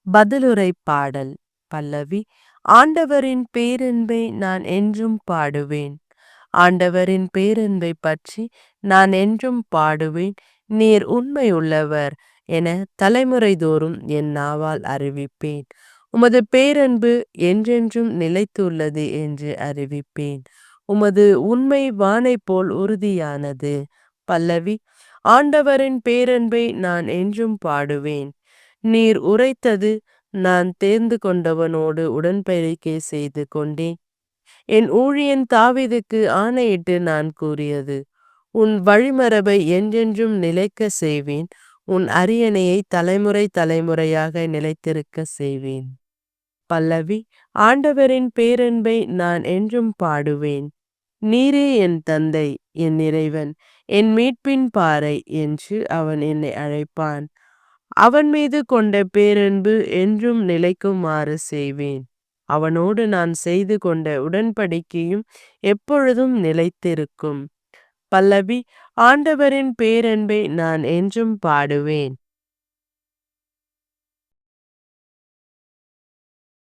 பதிலுரை பாடல். பல்லவி. ஆண்டவரின் பேரன்பை நான் என்றும் பாடுவேன். ஆண்டவரின் பேரன்பை பற்றி நான் என்றும் பாடுவேன். நீர் உண்மையுள்ளவர் என தலைமுறை தோறும் என் நாவால் அறிவிப்பேன். உமது பேரன்பு என்றென்றும் நிலைத்துள்ளது என்று அறிவிப்பேன். உமது உண்மை வானை போல் உறுதியானது. பல்லவி. ஆண்டவரின் பேரன்பை நான் என்றும் பாடுவேன். நீர் உரைத்தது நான் தேர்ந்து கொண்டவனோடு உடன்படிக்கை செய்து கொண்டேன். என் ஊழியன் தாவீதுக்கு ஆணையிட்டு நான் கூறியது. உன் வழிமரபை என்றென்றும் நிலைக்க செய்வேன். உன் அரியணையை தலைமுறை தலைமுறையாக நிலைத்திருக்க செய்வேன். பல்லவி. ஆண்டவரின் பேரன்பை நான் என்றும் பாடுவேன். நீரே என் தந்தை, என் இறைவன், என் மீட்பின் பாறை என்று அவன் என்னை அழைப்பான். அவன் மீது கொண்ட பேரன்பு என்றும் நிலைக்குமாறு செய்வேன். அவனோடு நான் செய்து கொண்ட உடன்படிக்கையும் எப்பொழுதும் நிலைத்திருக்கும். பல்லவி. ஆண்டவரின் பேரன்பை நான் என்றும் பாடுவேன்.